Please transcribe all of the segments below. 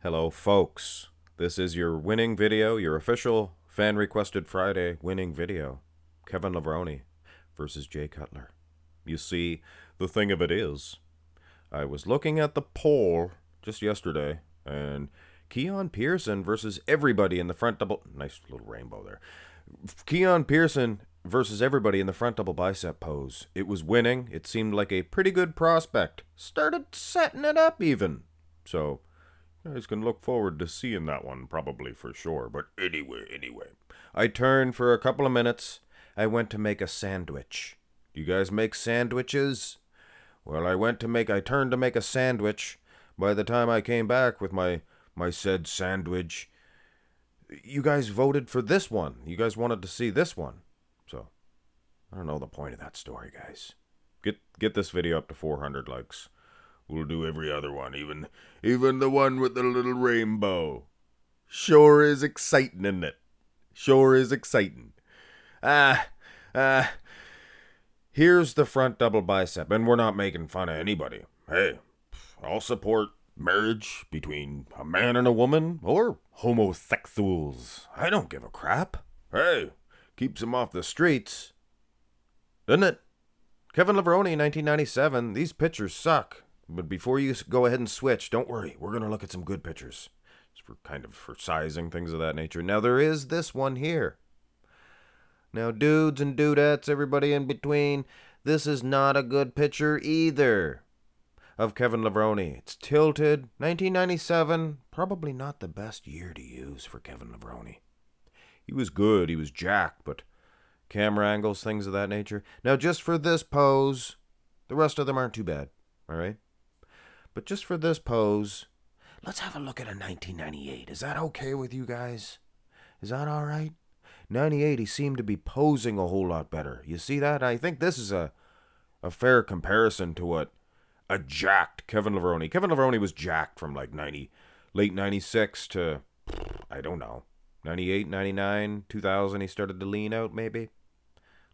Hello, folks. This is your winning video, your official fan-requested Friday winning video. Kevin Levrone versus Jay Cutler. You see, the thing of it is, I was looking at the poll just yesterday, and Keon Pearson versus everybody in the front double... Nice little rainbow there. Keon Pearson versus everybody in the front double bicep pose. It was winning. It seemed like a pretty good prospect. Started setting it up even. So... you guys can look forward to seeing that one, probably for sure. But anyway. I turned for a couple of minutes. I went to make a sandwich. Do you guys make sandwiches? Well, I turned to make a sandwich. By the time I came back with my said sandwich, you guys voted for this one. You guys wanted to see this one. So, I don't know the point of that story, guys. Get this video up to 400 likes. We'll do every other one, even the one with the little rainbow. Sure is exciting, isn't it? Sure is exciting. Here's the front double bicep, and we're not making fun of anybody. Hey, I'll support marriage between a man and a woman, or homosexuals. I don't give a crap. Hey, keeps them off the streets. Doesn't it? Kevin Levrone, 1997. These pictures suck. But before you go ahead and switch, don't worry. We're going to look at some good pictures. Just for sizing, things of that nature. Now, there is this one here. Now, dudes and dudettes, everybody in between, this is not a good picture either of Kevin Levrone. It's tilted. 1997, probably not the best year to use for Kevin Levrone. He was good. He was jacked, but camera angles, things of that nature. Now, just for this pose, the rest of them aren't too bad. All right? But just for this pose, let's have a look at a 1998. Is that okay with you guys? Is that all right? 98, he seemed to be posing a whole lot better. You see that? I think this is a fair comparison to what a jacked Kevin Levrone. Kevin Levrone was jacked from like late 96 to, I don't know, 98, 99, 2000. He started to lean out maybe.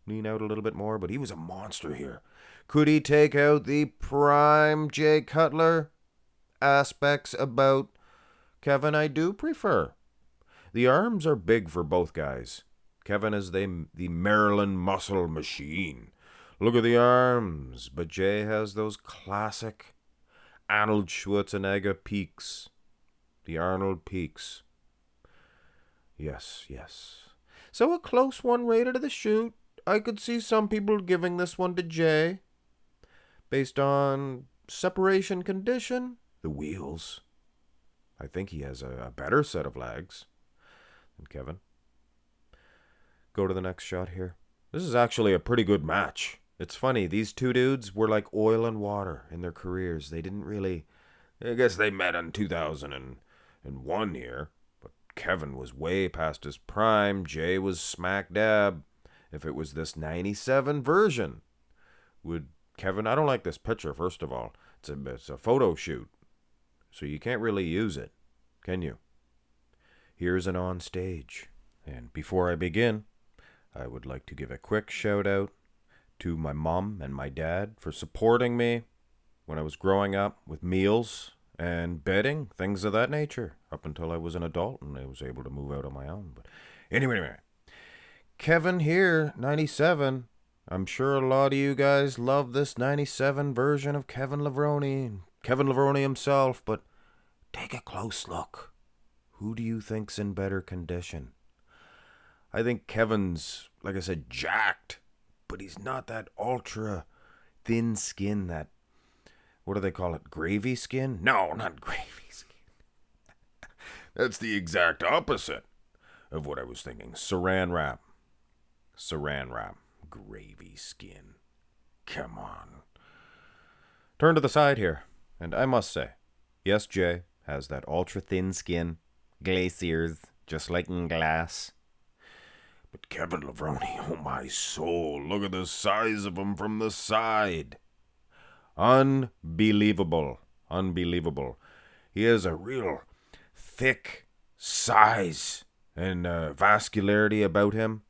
Lean out a little bit more, but he was a monster here. Could he take out the prime Jay Cutler? Aspects about Kevin I do prefer. The arms are big for both guys. Kevin is the Maryland muscle machine. Look at the arms. But Jay has those classic Arnold Schwarzenegger peaks. The Arnold peaks. Yes. So a close one rated to the shoot. I could see some people giving this one to Jay. Based on separation condition, the wheels. I think he has a better set of legs than Kevin. Go to the next shot here. This is actually a pretty good match. It's funny, these two dudes were like oil and water in their careers. They didn't really... I guess they met in 2001 here. But Kevin was way past his prime. Jay was smack dab. If it was this 97 version, would Kevin... I don't like this picture, first of all. It's a photo shoot, so you can't really use it, can you? Here's an on stage. And before I begin, I would like to give a quick shout out to my mom and my dad for supporting me when I was growing up with meals and bedding, things of that nature, up until I was an adult and I was able to move out on my own. But anyway. Kevin here, 97. I'm sure a lot of you guys love this 97 version of Kevin Levrone. Kevin Levrone himself, but take a close look. Who do you think's in better condition? I think Kevin's, like I said, jacked, but he's not that ultra thin skin, that, what do they call it, gravy skin? No, not gravy skin. That's the exact opposite of what I was thinking. Saran wrap. Gravy skin. Come on. Turn to the side here, and I must say, yes, Jay has that ultra thin skin, glaciers, just like in glass. But Kevin Levrone, oh my soul, look at the size of him from the side. Unbelievable. He has a real thick size and vascularity about him.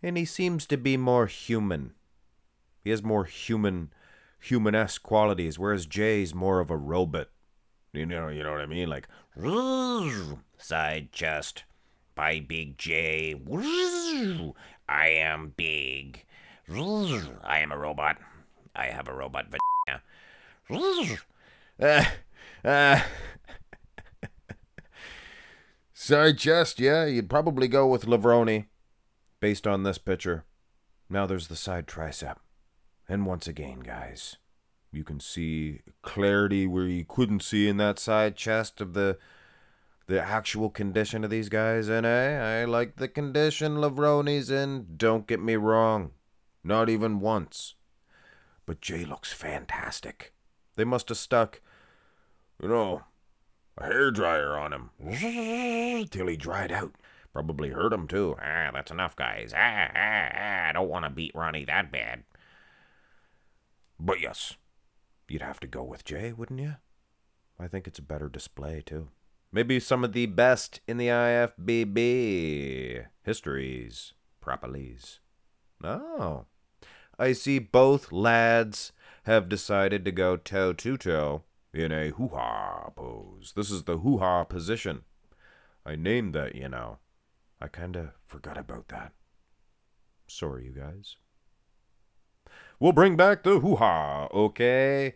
And he seems to be more human. He has more human-esque qualities, whereas Jay's more of a robot. You know what I mean? Like, Side chest by Big J. I am big. I am a robot. I have a robot vagina. uh, uh, side chest, yeah, you'd probably go with Levrone based on this picture. Now there's the side tricep. And once again, guys, you can see clarity where you couldn't see in that side chest of the actual condition of these guys. And I like the condition Levrone's in. Don't get me wrong. Not even once. But Jay looks fantastic. They must have stuck, a hairdryer on him till he dried out. Probably hurt him too. That's enough, guys. I don't want to beat Ronnie that bad. But yes, you'd have to go with Jay, wouldn't you? I think it's a better display too. Maybe some of the best in the IFBB histories, properlies. Oh, I see both lads have decided to go toe-to-toe in a hoo-ha pose. This is the hoo-ha position. I named that, I kind of forgot about that. Sorry, you guys. We'll bring back the hoo-ha, okay?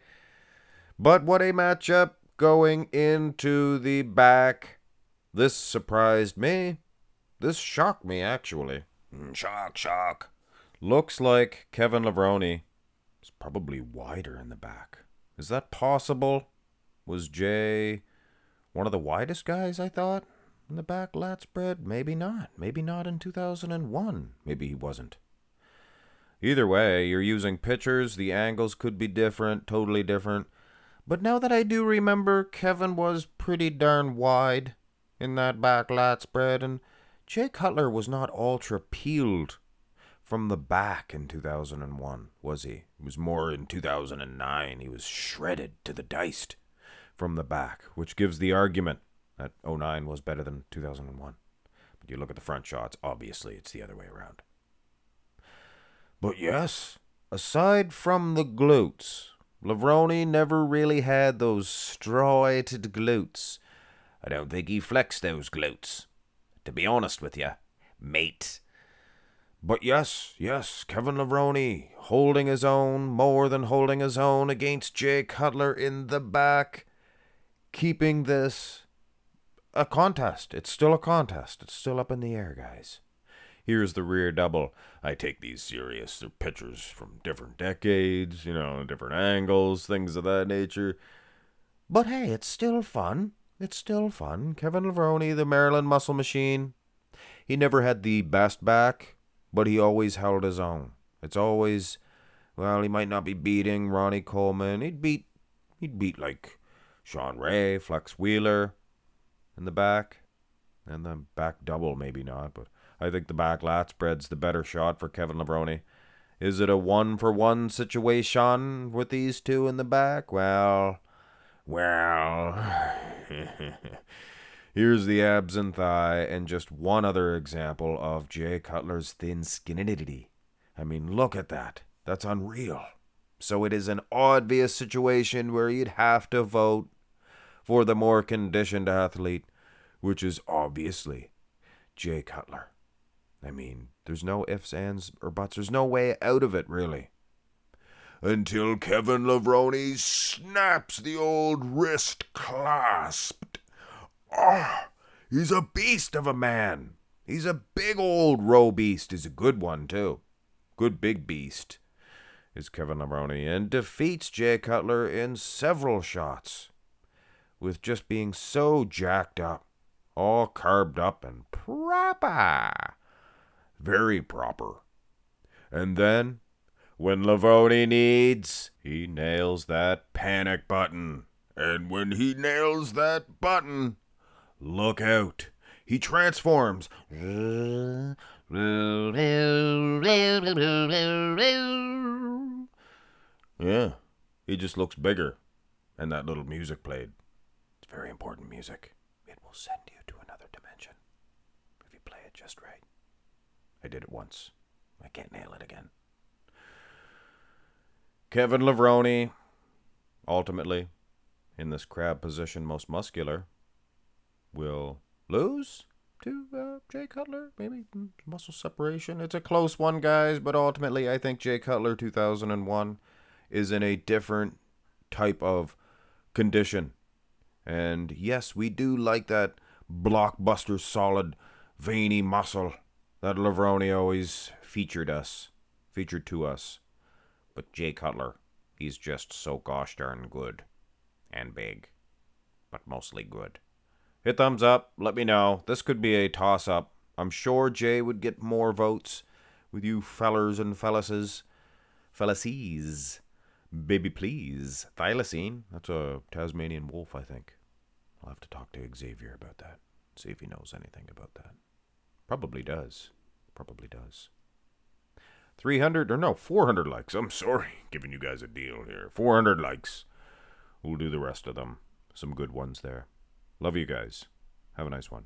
But what a matchup going into the back. This surprised me. This shocked me, actually. Shock. Looks like Kevin Levrone is probably wider in the back. Is that possible? Was Jay one of the widest guys, I thought, in the back lat spread? Maybe not. Maybe not in 2001. Maybe he wasn't. Either way, you're using pictures. The angles could be different, totally different. But now that I do remember, Kevin was pretty darn wide in that back lat spread, and Jay Cutler was not ultra peeled from the back in 2001, was he? It was more in 2009. He was shredded to the diced from the back, which gives the argument that 09 was better than 2001. But you look at the front shots, obviously it's the other way around. But yes, aside from the glutes, Levrone never really had those striated glutes. I don't think he flexed those glutes, to be honest with you, mate. But yes, Kevin Levrone holding his own, more than holding his own against Jay Cutler in the back, keeping this a contest. It's still a contest. It's still up in the air, guys. Here's the rear double. I take these serious. They're pictures from different decades, different angles, things of that nature. But hey, it's still fun. It's still fun. Kevin Levrone, the Maryland Muscle Machine. He never had the best back, but he always held his own. It's always, he might not be beating Ronnie Coleman. He'd beat like Sean Ray, Flex Wheeler in the back. And the back double, maybe not, but I think the back lat spread's the better shot for Kevin Levrone. Is it a 1-for-1 situation with these two in the back? Well, here's the abs and thigh, and just one other example of Jay Cutler's thin skinninity. I mean, look at that. That's unreal. So it is an obvious situation where you'd have to vote for the more conditioned athlete, which is obviously Jay Cutler. I mean, there's no ifs, ands, or buts. There's no way out of it, really. Until Kevin Levrone snaps the old wrist clasped. He's a beast of a man. He's a big old row beast. He's a good one, too. Good big beast is Kevin Levrone, and defeats Jay Cutler in several shots, with just being so jacked up, all carved up and proper. Very proper. And then, when Levrone needs, he nails that panic button. And when he nails that button, look out. He transforms. Yeah, he just looks bigger. And that little music played. It's very important music. It will send you to another dimension if you play it just right. I did it once. I can't nail it again. Kevin Levrone, ultimately, in this crab position, most muscular, will lose to Jay Cutler. Maybe muscle separation. It's a close one, guys, but ultimately I think Jay Cutler 2001 is in a different type of condition. And yes, we do like that blockbuster, solid, veiny muscle that Levrone always featured to us. But Jay Cutler, he's just so gosh darn good. And big. But mostly good. Hit thumbs up, let me know. This could be a toss-up. I'm sure Jay would get more votes with you fellers and fellases. Fellacies. Baby please. Thylacine. That's a Tasmanian wolf, I think. I'll have to talk to Xavier about that. See if he knows anything about that. Probably does. 400 likes. I'm sorry. Giving you guys a deal here. 400 likes. We'll do the rest of them. Some good ones there. Love you guys. Have a nice one.